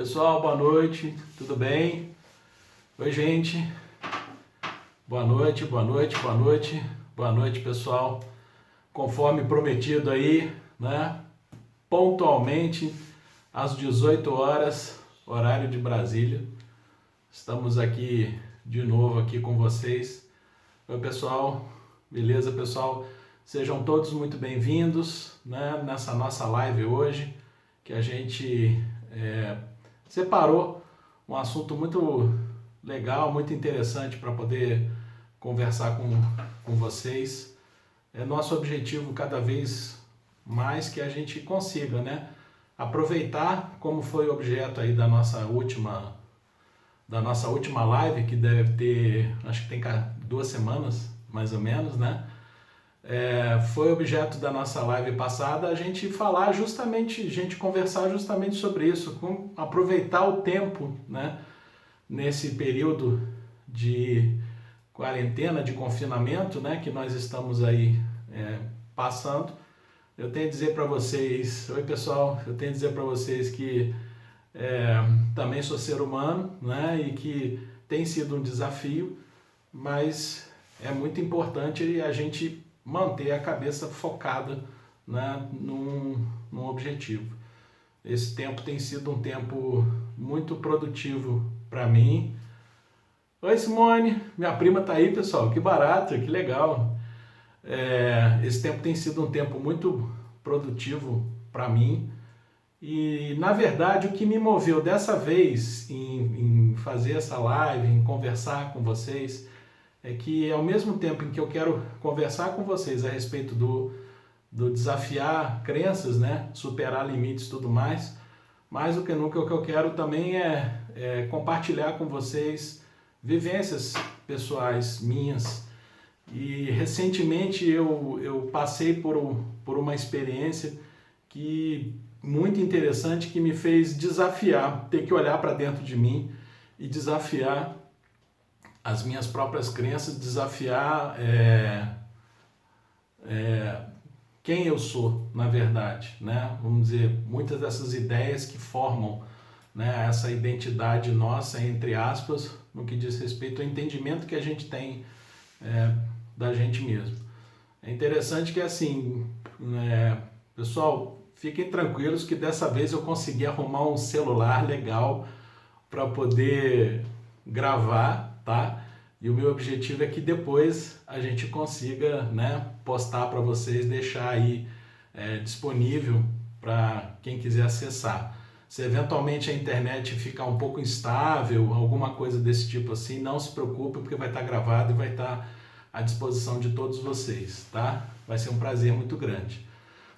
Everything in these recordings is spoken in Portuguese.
Pessoal, boa noite, tudo bem? Oi, gente. Boa noite, boa noite, boa noite. Boa noite, pessoal. Conforme prometido aí, né? Pontualmente às 18 horas, horário de Brasília. Estamos aqui de novo aqui com vocês. Oi, pessoal. Beleza, pessoal? Sejam todos muito bem-vindos, né, nessa nossa live hoje, que a gente separou um assunto muito legal, muito interessante para poder conversar com vocês. É nosso objetivo cada vez mais que a gente consiga, né, aproveitar, como foi objeto aí da nossa última live, que deve ter, acho que tem 2 semanas, mais ou menos, né? Foi objeto da nossa live passada a gente falar justamente, conversar justamente sobre isso, aproveitar o tempo, né, nesse período de quarentena, de confinamento, né, que nós estamos aí passando. Eu tenho a dizer para vocês, oi pessoal, eu tenho a dizer para vocês que também sou ser humano, né, e que tem sido um desafio, mas é muito importante a gente manter a cabeça focada, né, num objetivo. Esse tempo tem sido um tempo muito produtivo para mim. Oi, Simone, minha prima tá aí, pessoal, que barato, que legal. Esse tempo tem sido um tempo muito produtivo para mim e, na verdade, o que me moveu dessa vez em fazer essa live, em conversar com vocês, é que ao mesmo tempo em que eu quero conversar com vocês a respeito do desafiar crenças, né, superar limites e tudo mais do que nunca o que eu quero também é compartilhar com vocês vivências pessoais minhas. E recentemente eu passei por uma experiência muito interessante que me fez desafiar, ter que olhar para dentro de mim e desafiar as minhas próprias crenças, desafiar quem eu sou, na verdade, né? Vamos dizer, muitas dessas ideias que formam, né, essa identidade nossa, entre aspas, no que diz respeito ao entendimento que a gente tem da gente mesmo. É interessante que, assim, pessoal, fiquem tranquilos que dessa vez eu consegui arrumar um celular legal para poder gravar, tá? E o meu objetivo é que depois a gente consiga, né, postar para vocês, deixar aí disponível para quem quiser acessar. Se eventualmente a internet ficar um pouco instável, alguma coisa desse tipo assim, não se preocupe, porque vai estar gravado e vai estar à disposição de todos vocês, tá? Vai ser um prazer muito grande.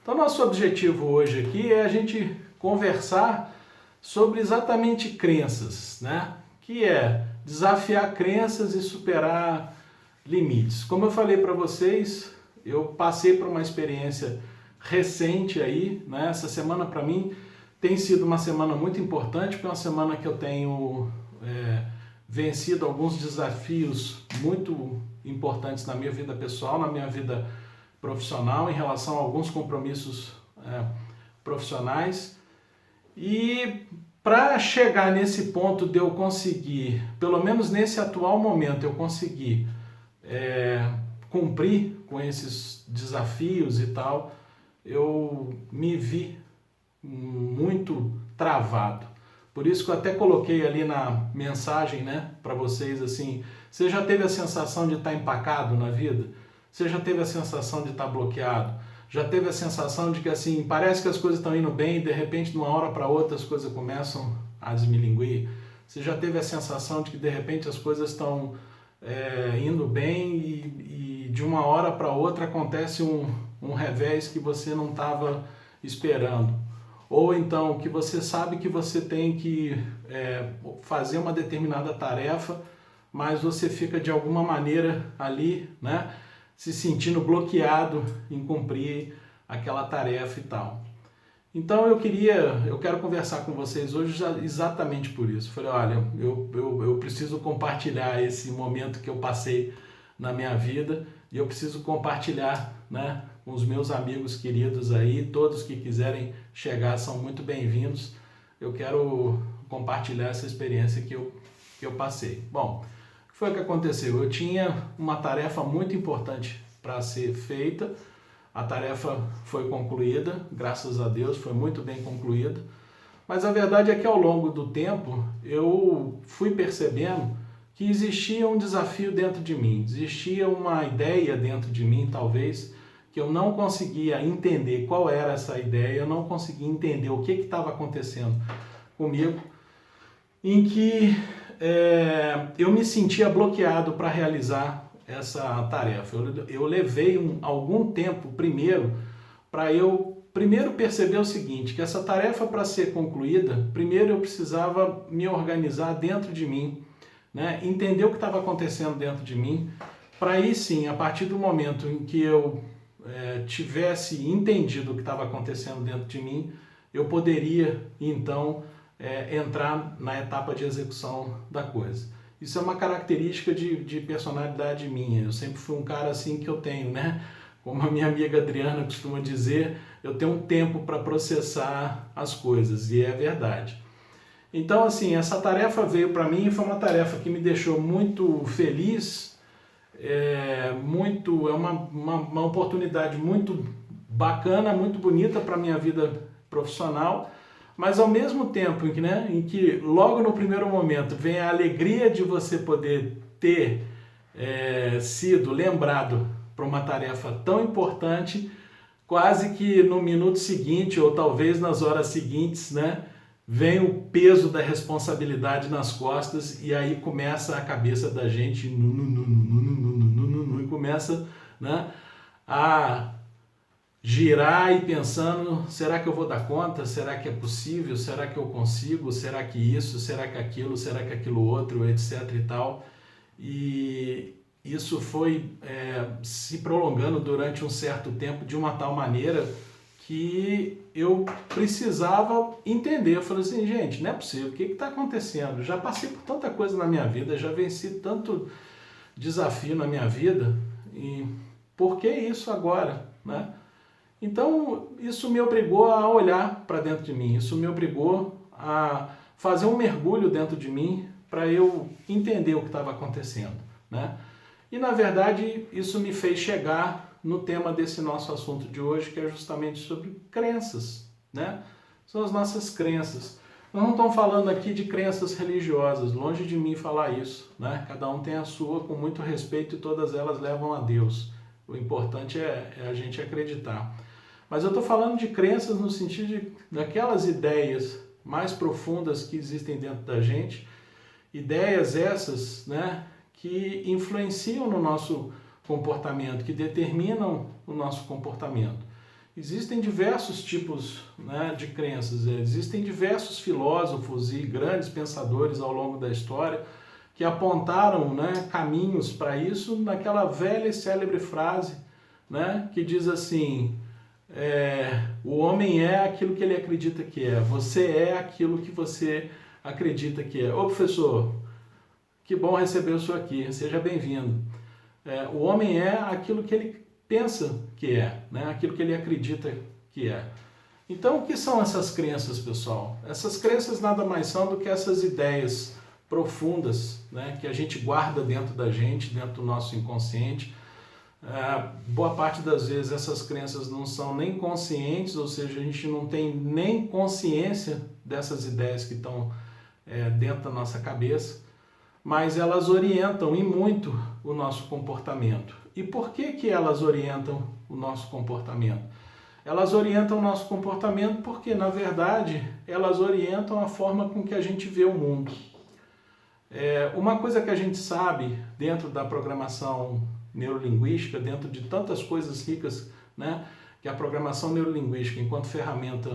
Então, nosso objetivo hoje aqui é a gente conversar sobre exatamente crenças, né? Que é desafiar crenças e superar limites. Como eu falei para vocês, eu passei por uma experiência recente aí, né? Essa semana para mim tem sido uma semana muito importante, porque é uma semana que eu tenho vencido alguns desafios muito importantes na minha vida pessoal, na minha vida profissional, em relação a alguns compromissos profissionais. E para chegar nesse ponto de eu conseguir, pelo menos nesse atual momento, eu conseguir cumprir com esses desafios e tal, eu me vi muito travado. Por isso que eu até coloquei ali na mensagem, né, para vocês, assim, você já teve a sensação de estar empacado na vida? Você já teve a sensação de estar bloqueado? Já teve a sensação de que, assim, parece que as coisas estão indo bem e de repente, de uma hora para outra, as coisas começam a desmilinguir? Você já teve a sensação de que de repente as coisas estão indo bem e de uma hora para outra acontece um revés que você não estava esperando? Ou então que você sabe que você tem que fazer uma determinada tarefa, mas você fica de alguma maneira ali, né, se sentindo bloqueado em cumprir aquela tarefa e tal. Então eu quero conversar com vocês hoje exatamente por isso. Falei, olha, eu preciso compartilhar esse momento que eu passei na minha vida e eu preciso compartilhar, né, com os meus amigos queridos aí, todos que quiserem chegar são muito bem-vindos. Eu quero compartilhar essa experiência que eu passei. Bom, o que foi que aconteceu? Eu tinha uma tarefa muito importante para ser feita, a tarefa foi concluída, graças a Deus, foi muito bem concluída, mas a verdade é que ao longo do tempo eu fui percebendo que existia um desafio dentro de mim, existia uma ideia dentro de mim, talvez, que eu não conseguia entender qual era essa ideia, eu não conseguia entender o que estava acontecendo comigo, em que eu me sentia bloqueado para realizar essa tarefa. Eu levei algum tempo primeiro para eu perceber o seguinte, que essa tarefa para ser concluída, primeiro eu precisava me organizar dentro de mim, né? Entender o que estava acontecendo dentro de mim, para aí sim, a partir do momento em que eu tivesse entendido o que estava acontecendo dentro de mim, eu poderia então entrar na etapa de execução da coisa. Isso é uma característica de personalidade minha. Eu sempre fui um cara assim que eu tenho, né? Como a minha amiga Adriana costuma dizer, eu tenho um tempo para processar as coisas, e é verdade. Então, assim, essa tarefa veio para mim e foi uma tarefa que me deixou muito feliz, é uma oportunidade muito bacana, muito bonita para a minha vida profissional, mas ao mesmo tempo em que logo no primeiro momento vem a alegria de você poder ter sido lembrado para uma tarefa tão importante, quase que no minuto seguinte ou talvez nas horas seguintes, né, vem o peso da responsabilidade nas costas e aí começa a cabeça da gente e começa, né, a girar e pensando, será que eu vou dar conta? Será que é possível? Será que eu consigo? Será que isso? Será que aquilo? Será que aquilo outro? Etc e tal. E isso foi se prolongando durante um certo tempo de uma tal maneira que eu precisava entender. Eu falei assim, gente, não é possível, o que está acontecendo? Já passei por tanta coisa na minha vida, já venci tanto desafio na minha vida, e por que isso agora, né? Então, isso me obrigou a olhar para dentro de mim, isso me obrigou a fazer um mergulho dentro de mim para eu entender o que estava acontecendo, né? E, na verdade, isso me fez chegar no tema desse nosso assunto de hoje, que é justamente sobre crenças, né? São as nossas crenças. Nós não estamos falando aqui de crenças religiosas, longe de mim falar isso, né? Cada um tem a sua, com muito respeito, e todas elas levam a Deus. O importante é a gente acreditar. Mas eu estou falando de crenças no sentido daquelas ideias mais profundas que existem dentro da gente, ideias essas, né, que influenciam no nosso comportamento, que determinam o nosso comportamento. Existem diversos tipos, né, de crenças, existem diversos filósofos e grandes pensadores ao longo da história que apontaram, né, caminhos para isso naquela velha e célebre frase, né, que diz assim, o homem é aquilo que ele acredita que é, você é aquilo que você acredita que é. Ô professor, que bom receber o senhor aqui, seja bem-vindo. O homem é aquilo que ele pensa que é, né? Aquilo que ele acredita que é. Então, o que são essas crenças, pessoal? Essas crenças nada mais são do que essas ideias profundas, né, que a gente guarda dentro da gente, dentro do nosso inconsciente. Boa parte das vezes essas crenças não são nem conscientes, ou seja, a gente não tem nem consciência dessas ideias que estão dentro da nossa cabeça, mas elas orientam e muito o nosso comportamento. E por que elas orientam o nosso comportamento? Elas orientam o nosso comportamento porque, na verdade, elas orientam a forma com que a gente vê o mundo. Uma coisa que a gente sabe dentro da programação neurolinguística, dentro de tantas coisas ricas, né, que a programação neurolinguística, enquanto ferramenta,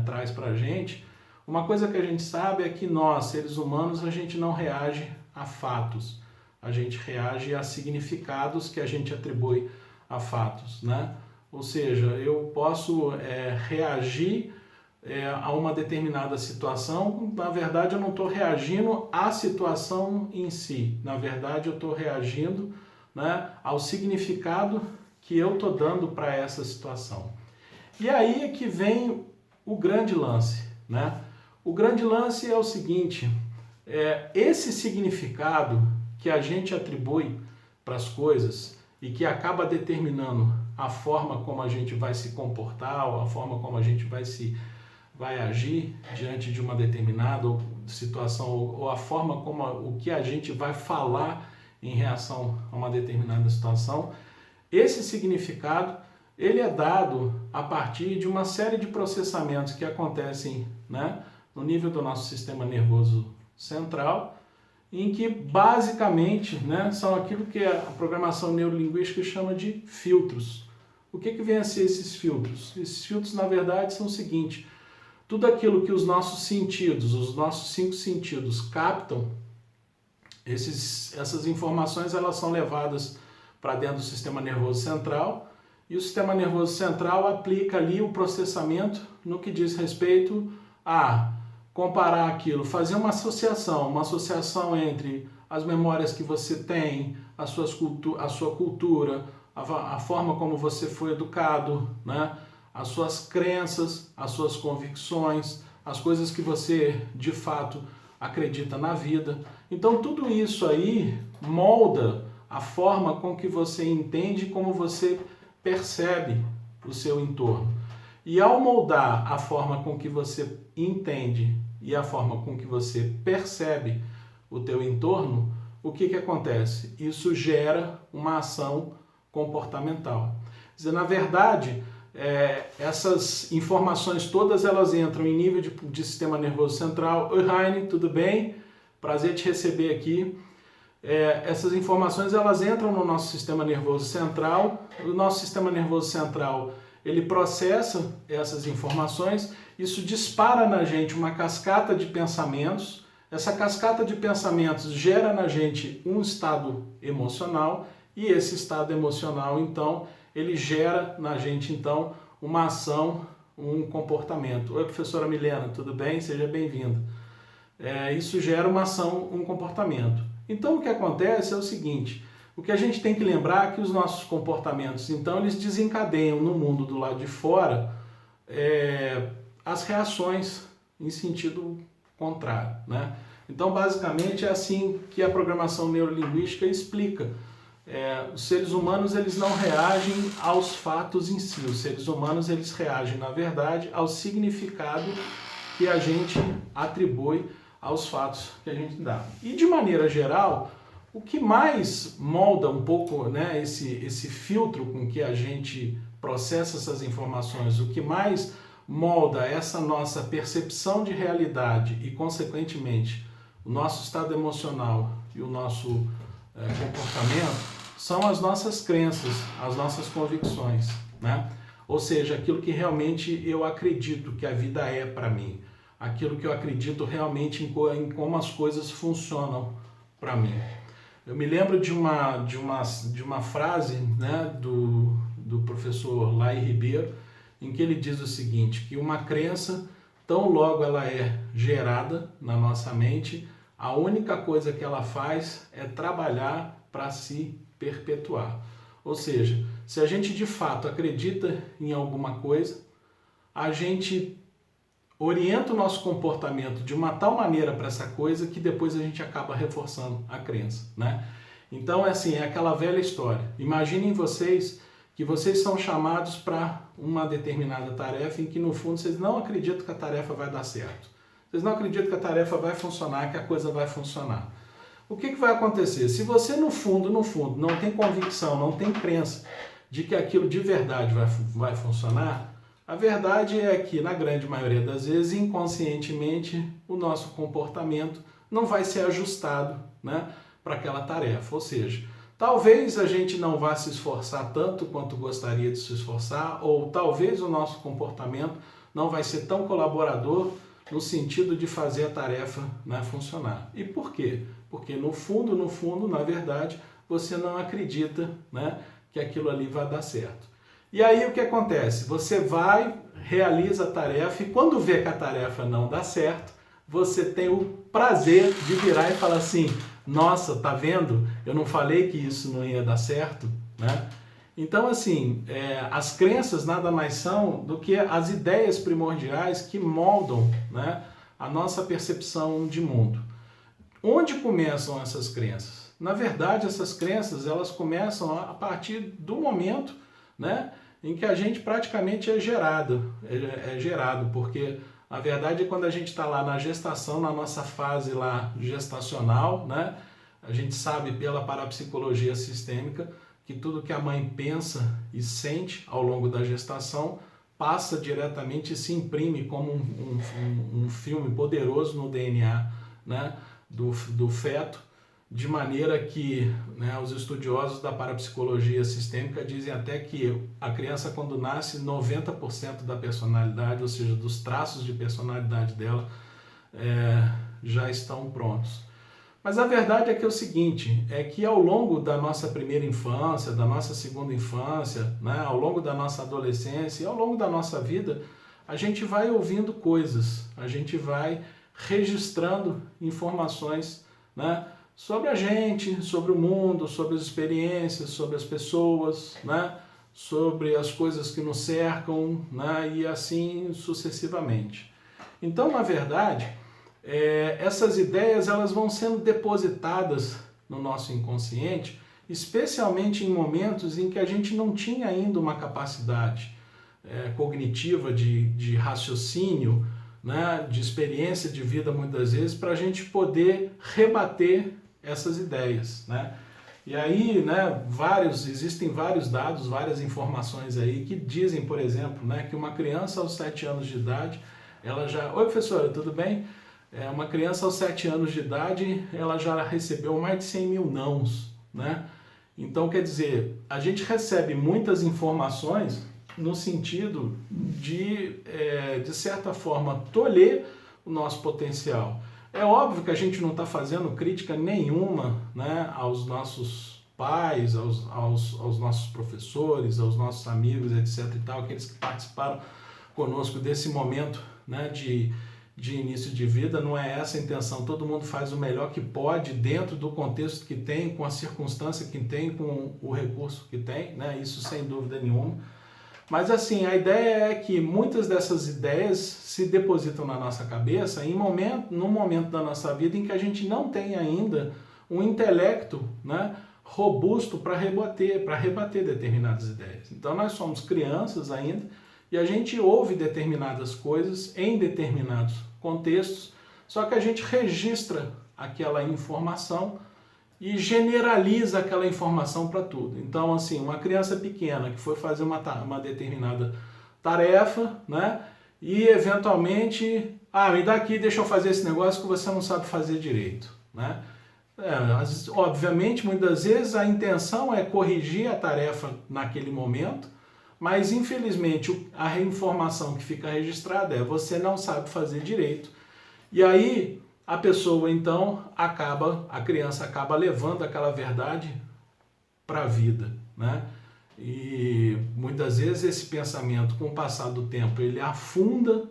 traz para a gente, uma coisa que a gente sabe é que nós, seres humanos, a gente não reage a fatos, a gente reage a significados que a gente atribui a fatos, né? Ou seja, eu posso reagir a uma determinada situação, na verdade eu não estou reagindo à situação em si, na verdade eu estou reagindo, né, ao significado que eu estou dando para essa situação. E aí é que vem o grande lance, né? O grande lance é o seguinte, esse significado que a gente atribui para as coisas e que acaba determinando a forma como a gente vai se comportar, ou a forma como a gente vai agir diante de uma determinada situação, ou a forma como o que a gente vai falar em reação a uma determinada situação, esse significado ele é dado a partir de uma série de processamentos que acontecem, né, no nível do nosso sistema nervoso central, em que basicamente, né, são aquilo que a programação neurolinguística chama de filtros. O que vem a ser esses filtros? Esses filtros, na verdade, são o seguinte: tudo aquilo que os nossos sentidos, os nossos 5 sentidos captam, essas informações elas são levadas para dentro do sistema nervoso central, e o sistema nervoso central aplica ali o processamento no que diz respeito a comparar aquilo, fazer uma associação entre as memórias que você tem, a sua cultura, a forma como você foi educado, né? As suas crenças, as suas convicções, as coisas que você de fato acredita na vida. Então tudo isso aí molda a forma com que você entende, como você percebe o seu entorno. E ao moldar a forma com que você entende e a forma com que você percebe o teu entorno, o que acontece? Isso gera uma ação comportamental. Quer dizer, na verdade, essas informações todas elas entram em nível de sistema nervoso central. Oi, Heine, tudo bem? Prazer te receber aqui. Essas informações elas entram no nosso sistema nervoso central. O nosso sistema nervoso central ele processa essas informações, isso dispara na gente uma cascata de pensamentos. Essa cascata de pensamentos gera na gente um estado emocional, e esse estado emocional, então, ele gera na gente, então, uma ação, um comportamento. Oi, professora Milena, tudo bem? Seja bem-vinda. Isso gera uma ação, um comportamento. Então, o que acontece é o seguinte: o que a gente tem que lembrar é que os nossos comportamentos, então, eles desencadeiam no mundo do lado de fora as reações em sentido contrário, né? Então, basicamente, é assim que a programação neurolinguística explica. Os seres humanos eles não reagem aos fatos em si, os seres humanos eles reagem, na verdade, ao significado que a gente atribui aos fatos que a gente dá. E de maneira geral, o que mais molda um pouco, né, esse filtro com que a gente processa essas informações, o que mais molda essa nossa percepção de realidade e, consequentemente, o nosso estado emocional e o nosso comportamento, são as nossas crenças, as nossas convicções, né? Ou seja, aquilo que realmente eu acredito que a vida é para mim, aquilo que eu acredito realmente em como as coisas funcionam para mim. Eu me lembro de uma frase, né, do professor Lai Ribeiro, em que ele diz o seguinte, que uma crença, tão logo ela é gerada na nossa mente, a única coisa que ela faz é trabalhar para se perpetuar. Ou seja, se a gente de fato acredita em alguma coisa, a gente orienta o nosso comportamento de uma tal maneira para essa coisa que depois a gente acaba reforçando a crença, né? Então, é aquela velha história. Imaginem vocês que vocês são chamados para uma determinada tarefa em que, no fundo, vocês não acreditam que a tarefa vai dar certo. Vocês não acreditam que a tarefa vai funcionar, que a coisa vai funcionar. O que vai acontecer? Se você, no fundo, não tem convicção, não tem crença de que aquilo de verdade vai funcionar, a verdade é que, na grande maioria das vezes, inconscientemente, o nosso comportamento não vai ser ajustado, né, para aquela tarefa. Ou seja, talvez a gente não vá se esforçar tanto quanto gostaria de se esforçar, ou talvez o nosso comportamento não vai ser tão colaborador no sentido de fazer a tarefa, né, funcionar. E por quê? Porque no fundo, na verdade, você não acredita, né, que aquilo ali vai dar certo. E aí o que acontece? Você vai, realiza a tarefa e quando vê que a tarefa não dá certo, você tem o prazer de virar e falar assim, nossa, tá vendo? Eu não falei que isso não ia dar certo, né? Então, as crenças nada mais são do que as ideias primordiais que moldam, né, a nossa percepção de mundo. Onde começam essas crenças? Na verdade, essas crenças elas começam a partir do momento, né, em que a gente praticamente é gerado, porque a verdade é quando a gente está lá na gestação, na nossa fase lá gestacional, né, a gente sabe pela parapsicologia sistêmica que tudo que a mãe pensa e sente ao longo da gestação passa diretamente e se imprime como um filme poderoso no DNA, né, do feto, de maneira que, né, os estudiosos da parapsicologia sistêmica dizem até que a criança, quando nasce, 90% da personalidade, ou seja, dos traços de personalidade dela, já estão prontos. Mas a verdade é que é o seguinte, é que ao longo da nossa primeira infância, da nossa segunda infância, né, ao longo da nossa adolescência e ao longo da nossa vida, a gente vai ouvindo coisas, a gente vai registrando informações, né, sobre a gente, sobre o mundo, sobre as experiências, sobre as pessoas, né, sobre as coisas que nos cercam, né, e assim sucessivamente. Então, na verdade, essas ideias elas vão sendo depositadas no nosso inconsciente, especialmente em momentos em que a gente não tinha ainda uma capacidade cognitiva de raciocínio, né, de experiência de vida muitas vezes, para a gente poder rebater essas ideias, né? E aí, né, existem vários dados, várias informações aí que dizem, por exemplo, né, que uma criança aos 7 anos de idade, ela já... Oi, professora, tudo bem? Uma criança aos 7 anos de idade, ela já recebeu mais de 100 mil nãos, né? Então, quer dizer, a gente recebe muitas informações no sentido de certa forma, tolher o nosso potencial. É óbvio que a gente não está fazendo crítica nenhuma, né, aos nossos pais, aos nossos professores, aos nossos amigos, etc. e tal, aqueles que participaram conosco desse momento, né, de início de vida. Não é essa a intenção. Todo mundo faz o melhor que pode dentro do contexto que tem, com a circunstância que tem, com o recurso que tem, né, isso sem dúvida nenhuma. Mas assim, a ideia é que muitas dessas ideias se depositam na nossa cabeça num momento da nossa vida em que a gente não tem ainda um intelecto, né, robusto para rebater determinadas ideias. Então nós somos crianças ainda e a gente ouve determinadas coisas em determinados contextos, só que a gente registra aquela informação e generaliza aquela informação para tudo. Então, assim, uma criança pequena que foi fazer uma determinada tarefa, né, e eventualmente, me dá aqui, deixa eu fazer esse negócio que você não sabe fazer direito, né? Obviamente, muitas vezes a intenção é corrigir a tarefa naquele momento, mas infelizmente a informação que fica registrada é você não sabe fazer direito. E aí a pessoa então a criança acaba levando aquela verdade para a vida, né? E muitas vezes esse pensamento, com o passar do tempo, ele afunda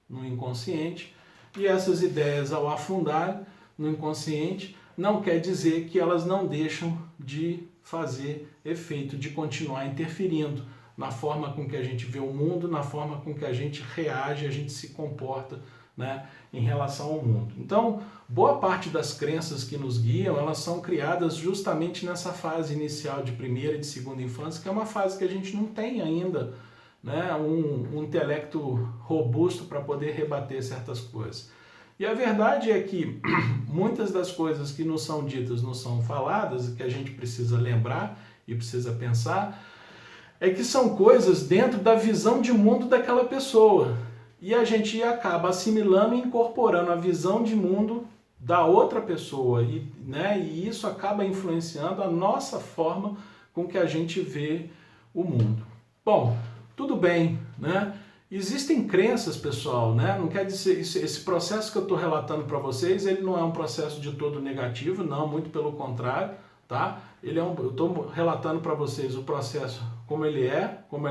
no inconsciente, e essas ideias, ao afundar no inconsciente, não quer dizer que elas não deixam de fazer efeito, de continuar interferindo na forma com que a gente vê o mundo, na forma com que a gente reage, a gente se comporta, né, em relação ao mundo. Então, boa parte das crenças que nos guiam, elas são criadas justamente nessa fase inicial de primeira e de segunda infância, que é uma fase que a gente não tem ainda, né, um intelecto robusto para poder rebater certas coisas. E a verdade é que muitas das coisas que nos são ditas, nos são faladas, que a gente precisa lembrar e precisa pensar, é que são coisas dentro da visão de mundo daquela pessoa. E a gente acaba assimilando e incorporando a visão de mundo da outra pessoa. E isso acaba influenciando a nossa forma com que a gente vê o mundo. Bom, tudo bem, né? Existem crenças, pessoal, né? Não quer dizer esse processo que eu estou relatando para vocês, ele não é um processo de todo negativo, não, muito pelo contrário, tá? Eu estou relatando para vocês o processo como ele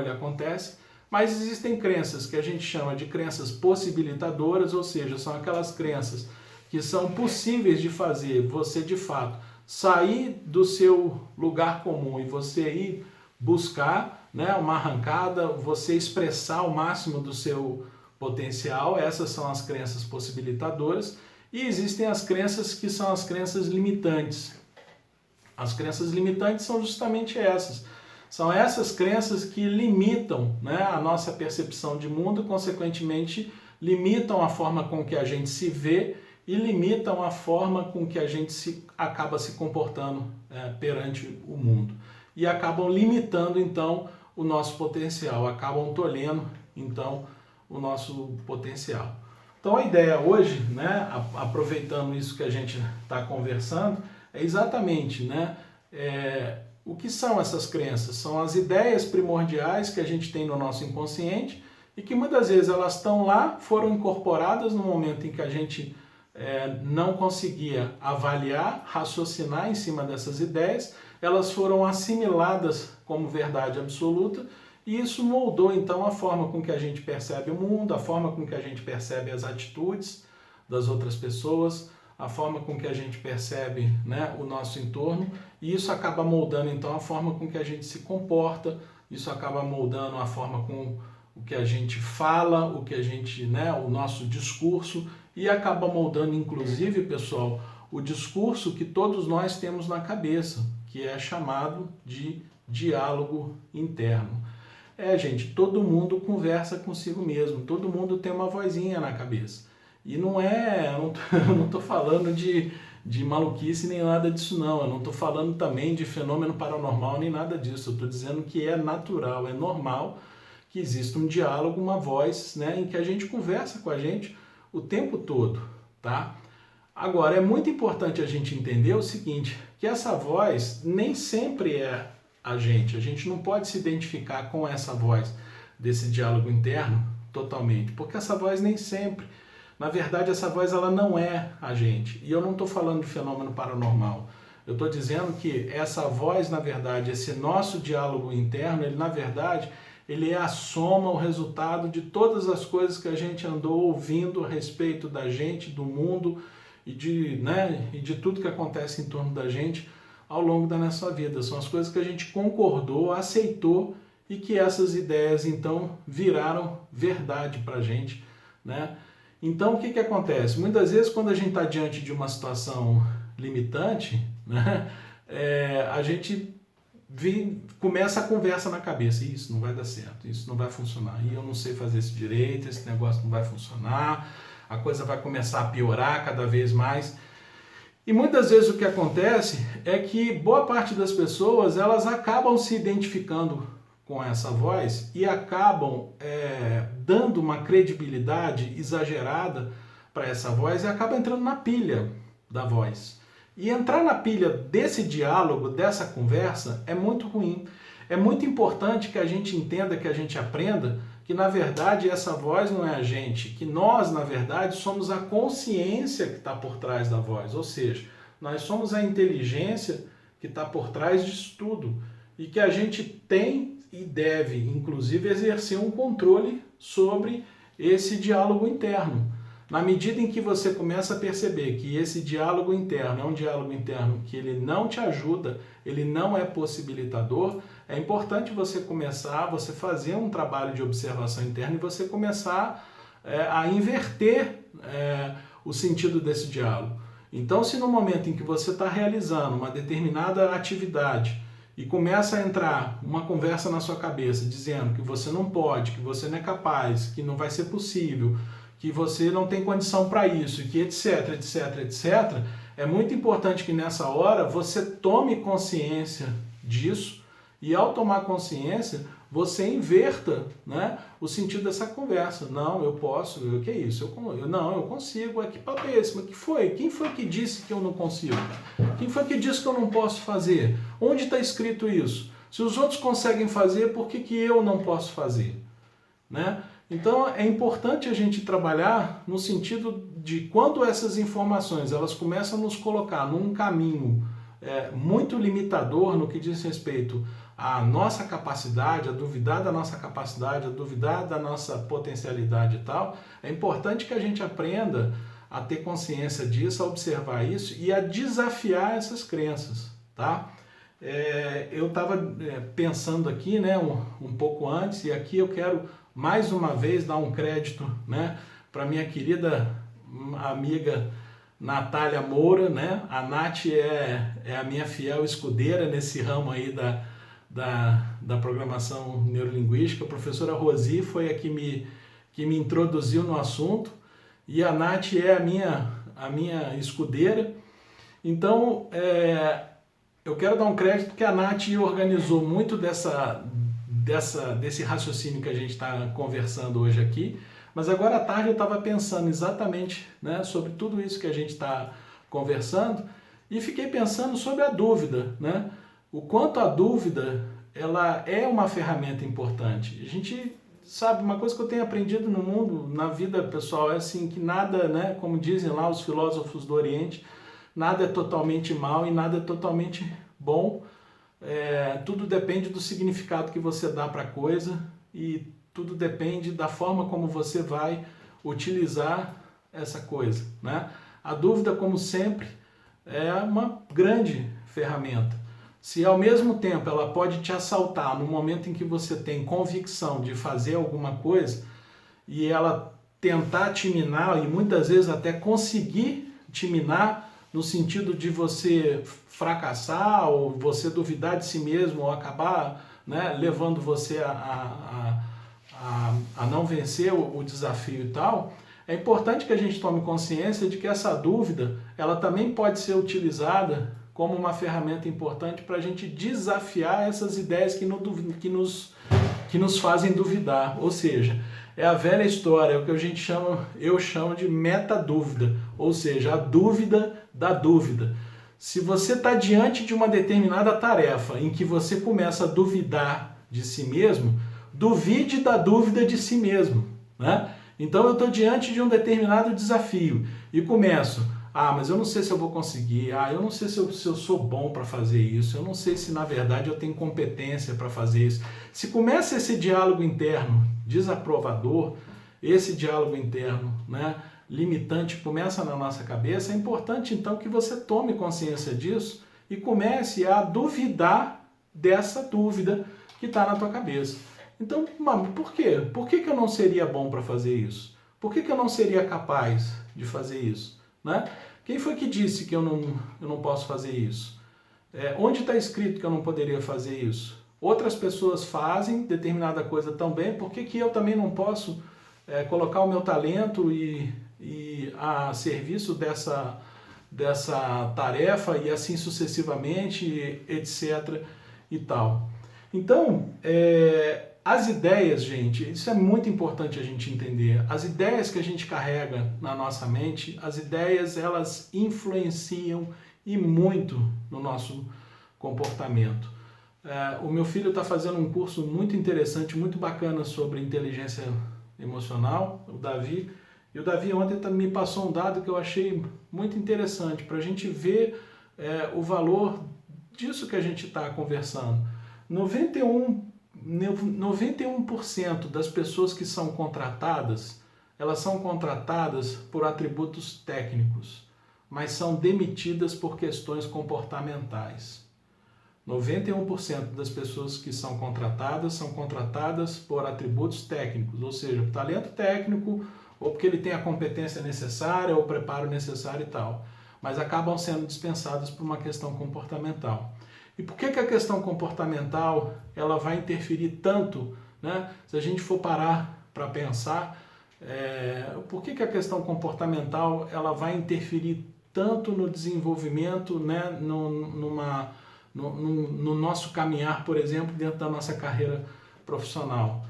acontece. Mas existem crenças que a gente chama de crenças possibilitadoras, ou seja, são aquelas crenças que são possíveis de fazer você, de fato, sair do seu lugar comum e você ir buscar, né, uma arrancada, você expressar o máximo do seu potencial, essas são as crenças possibilitadoras, e existem as crenças que são as crenças limitantes. As crenças limitantes são justamente essas. São essas crenças que limitam, né, a nossa percepção de mundo e, consequentemente, limitam a forma com que a gente se vê e limitam a forma com que a gente acaba se comportando perante o mundo. E acabam limitando, então, o nosso potencial, acabam tolhendo, então, o nosso potencial. Então, a ideia hoje, né, aproveitando isso que a gente está conversando, é exatamente, né, o que são essas crenças? São as ideias primordiais que a gente tem no nosso inconsciente e que muitas vezes elas estão lá, foram incorporadas no momento em que a gente não conseguia avaliar, raciocinar em cima dessas ideias, elas foram assimiladas como verdade absoluta e isso moldou então a forma com que a gente percebe o mundo, a forma com que a gente percebe as atitudes das outras pessoas, a forma com que a gente percebe, né, o nosso entorno, e isso acaba moldando então a forma com que a gente se comporta, isso acaba moldando a forma com o que a gente fala, o que a gente, né, o nosso discurso, e acaba moldando inclusive, pessoal, o discurso que todos nós temos na cabeça, que é chamado de diálogo interno. Gente, todo mundo conversa consigo mesmo, todo mundo tem uma vozinha na cabeça. E não eu não estou falando de maluquice nem nada disso não, eu não estou falando também de fenômeno paranormal nem nada disso, eu estou dizendo que é natural, é normal que exista um diálogo, uma voz, né, em que a gente conversa com a gente o tempo todo, tá? Agora, é muito importante a gente entender o seguinte, que essa voz nem sempre é a gente não pode se identificar com essa voz desse diálogo interno totalmente, porque essa voz nem sempre, na verdade essa voz ela não é a gente, e eu não estou falando de fenômeno paranormal, eu estou dizendo que essa voz, na verdade, esse nosso diálogo interno, ele na verdade, ele é a soma, o resultado de todas as coisas que a gente andou ouvindo a respeito da gente, do mundo e de tudo que acontece em torno da gente ao longo da nossa vida. São as coisas que a gente concordou, aceitou e que essas ideias então viraram verdade para a gente, né? Então o que acontece? Muitas vezes quando a gente está diante de uma situação limitante, né, a gente começa a conversa na cabeça, isso não vai dar certo, isso não vai funcionar, e eu não sei fazer isso direito, esse negócio não vai funcionar, a coisa vai começar a piorar cada vez mais. E muitas vezes o que acontece é que boa parte das pessoas elas acabam se identificando com essa voz e acabam dando uma credibilidade exagerada para essa voz e acabam entrando na pilha da voz. E entrar na pilha desse diálogo, dessa conversa, é muito ruim. É muito importante que a gente entenda, que a gente aprenda que, na verdade, essa voz não é a gente, que nós, na verdade, somos a consciência que está por trás da voz, ou seja, nós somos a inteligência que está por trás disso tudo e que a gente tem e deve, inclusive, exercer um controle sobre esse diálogo interno. Na medida em que você começa a perceber que esse diálogo interno é um diálogo interno que ele não te ajuda, ele não é possibilitador, é importante você fazer um trabalho de observação interna e você começar a inverter o sentido desse diálogo. Então, se no momento em que você está realizando uma determinada atividade e começa a entrar uma conversa na sua cabeça dizendo que você não pode, que você não é capaz, que não vai ser possível, que você não tem condição para isso, que etc, etc, etc, é muito importante que nessa hora você tome consciência disso e ao tomar consciência, você inverta, né, o sentido dessa conversa. Não, eu posso, o que é isso? Eu consigo, que papo é esse? Mas que foi? Quem foi que disse que eu não consigo? Quem foi que disse que eu não posso fazer? Onde está escrito isso? Se os outros conseguem fazer, por que eu não posso fazer? Né? Então é importante a gente trabalhar no sentido de quando essas informações elas começam a nos colocar num caminho muito limitador no que diz respeito à nossa capacidade, a duvidar da nossa capacidade, a duvidar da nossa potencialidade e tal, é importante que a gente aprenda a ter consciência disso, a observar isso e a desafiar essas crenças, tá? Eu estava pensando aqui, né, um pouco antes, e aqui eu quero mais uma vez dar um crédito, né, para minha querida amiga Natália Moura, né? A Nath é a minha fiel escudeira nesse ramo aí da programação neurolinguística. A professora Rosi foi a que me introduziu no assunto e a Nath é a minha escudeira. Então, eu quero dar um crédito porque a Nath organizou muito desse raciocínio que a gente está conversando hoje aqui. Mas agora à tarde eu estava pensando exatamente, né, sobre tudo isso que a gente está conversando e fiquei pensando sobre a dúvida, né? O quanto a dúvida ela é uma ferramenta importante. A gente sabe, uma coisa que eu tenho aprendido no mundo, na vida pessoal, é assim, que nada, né, como dizem lá os filósofos do Oriente, nada é totalmente mal e nada é totalmente bom. Tudo depende do significado que você dá para a coisa e tudo depende da forma como você vai utilizar essa coisa, né? A dúvida, como sempre, é uma grande ferramenta. Se ao mesmo tempo ela pode te assaltar no momento em que você tem convicção de fazer alguma coisa e ela tentar te minar e muitas vezes até conseguir te minar no sentido de você fracassar ou você duvidar de si mesmo ou acabar, né, levando você a não vencer o desafio e tal, é importante que a gente tome consciência de que essa dúvida ela também pode ser utilizada como uma ferramenta importante para a gente desafiar essas ideias que nos fazem duvidar. Ou seja, é a velha história, é o que eu chamo de meta-dúvida, ou seja, a dúvida da dúvida. Se você está diante de uma determinada tarefa em que você começa a duvidar de si mesmo, duvide da dúvida de si mesmo, né? Então eu estou diante de um determinado desafio e começo, mas eu não sei se eu vou conseguir, eu não sei se eu sou bom para fazer isso, eu não sei se na verdade eu tenho competência para fazer isso. Se começa esse diálogo interno desaprovador, esse diálogo interno, né, limitante começa na nossa cabeça, é importante então que você tome consciência disso e comece a duvidar dessa dúvida que está na tua cabeça. Então, por quê? Por que eu não seria bom para fazer isso? Por que eu não seria capaz de fazer isso? Né? Quem foi que disse que eu não posso fazer isso? Onde está escrito que eu não poderia fazer isso? Outras pessoas fazem determinada coisa também, por que eu também não posso colocar o meu talento e a serviço dessa tarefa e assim sucessivamente, etc. e tal. Então, as ideias, gente, isso é muito importante a gente entender. As ideias que a gente carrega na nossa mente, as ideias, elas influenciam e muito no nosso comportamento. O meu filho está fazendo um curso muito interessante, muito bacana sobre inteligência emocional, o Davi. E o Davi ontem me passou um dado que eu achei muito interessante para a gente ver o valor disso que a gente está conversando. 91% das pessoas que são contratadas, elas são contratadas por atributos técnicos, mas são demitidas por questões comportamentais. 91% das pessoas que são contratadas por atributos técnicos, ou seja, por talento técnico, ou porque ele tem a competência necessária, ou o preparo necessário e tal, mas acabam sendo dispensadas por uma questão comportamental. E por que a questão comportamental ela vai interferir tanto, né? Se a gente for parar para pensar, por que a questão comportamental ela vai interferir tanto no desenvolvimento, né? No nosso caminhar, por exemplo, dentro da nossa carreira profissional?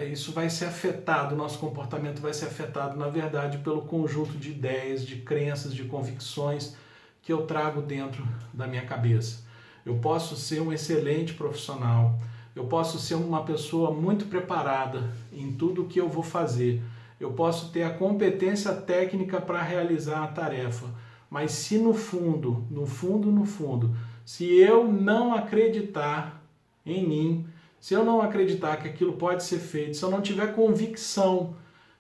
Isso vai ser afetado, o nosso comportamento vai ser afetado, na verdade, pelo conjunto de ideias, de crenças, de convicções que eu trago dentro da minha cabeça. Eu posso ser um excelente profissional, eu posso ser uma pessoa muito preparada em tudo que eu vou fazer, eu posso ter a competência técnica para realizar a tarefa, mas se no fundo, se eu não acreditar em mim, se eu não acreditar que aquilo pode ser feito, se eu não tiver convicção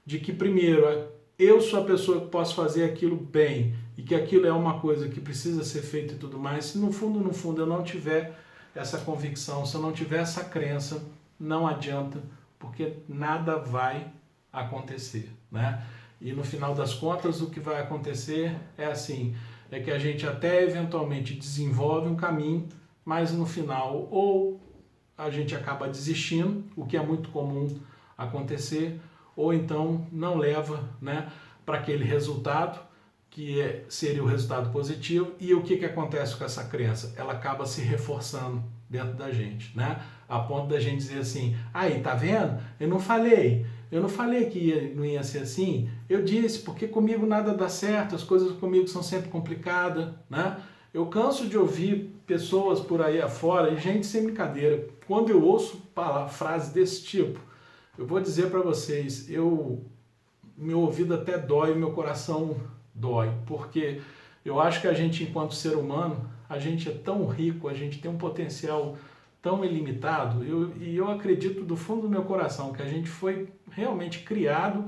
de que, primeiro, eu sou a pessoa que posso fazer aquilo bem e que aquilo é uma coisa que precisa ser feita e tudo mais, se no fundo eu não tiver essa convicção, se eu não tiver essa crença, não adianta, porque nada vai acontecer, né? E no final das contas, o que vai acontecer é assim, é que a gente até eventualmente desenvolve um caminho, mas no final ou a gente acaba desistindo, o que é muito comum acontecer, ou então não leva, né, para aquele resultado que seria o resultado positivo. E o que acontece com essa crença? Ela acaba se reforçando dentro da gente, né? A ponto da gente dizer assim, aí, tá vendo? Eu não falei que não ia ser assim, eu disse, porque comigo nada dá certo, as coisas comigo são sempre complicadas, né? Eu canso de ouvir pessoas por aí afora, e gente, sem brincadeira, quando eu ouço frases desse tipo, eu vou dizer para vocês, meu ouvido até dói, meu coração dói, porque eu acho que a gente, enquanto ser humano, a gente é tão rico, a gente tem um potencial tão ilimitado, e eu acredito do fundo do meu coração que a gente foi realmente criado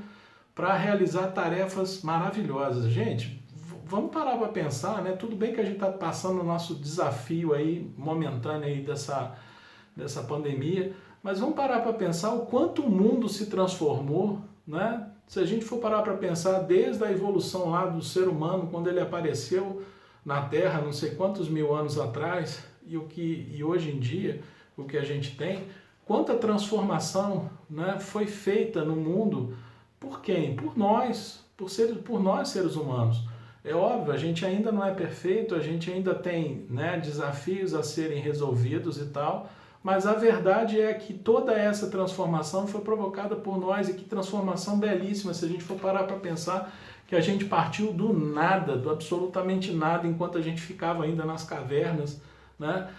para realizar tarefas maravilhosas. Gente, vamos parar para pensar, né? Tudo bem que a gente está passando o nosso desafio aí, momentâneo aí dessa pandemia, mas vamos parar para pensar o quanto o mundo se transformou, né? Se a gente for parar para pensar desde a evolução lá do ser humano, quando ele apareceu na Terra, não sei quantos mil anos atrás, e hoje em dia, o que a gente tem, quanta transformação, né, foi feita no mundo por quem? Por nós, por nós seres humanos. É óbvio, a gente ainda não é perfeito, a gente ainda tem, né, desafios a serem resolvidos e tal, mas a verdade é que toda essa transformação foi provocada por nós, e que transformação belíssima, se a gente for parar para pensar que a gente partiu do nada, do absolutamente nada, enquanto a gente ficava ainda nas cavernas, né,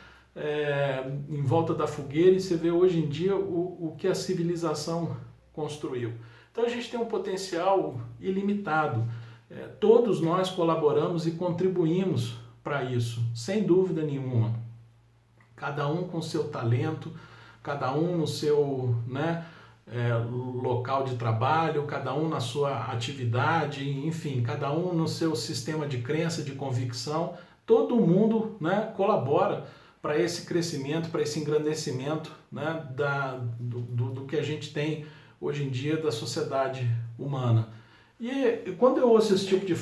em volta da fogueira, e você vê hoje em dia o que a civilização construiu. Então a gente tem um potencial ilimitado. Todos nós colaboramos e contribuímos para isso, sem dúvida nenhuma. Cada um com seu talento, cada um no seu, né, local de trabalho, cada um na sua atividade, enfim, cada um no seu sistema de crença, de convicção. Todo mundo, né, colabora para esse crescimento, para esse engrandecimento, né, do que a gente tem hoje em dia da sociedade humana. E quando eu ouço esse tipo de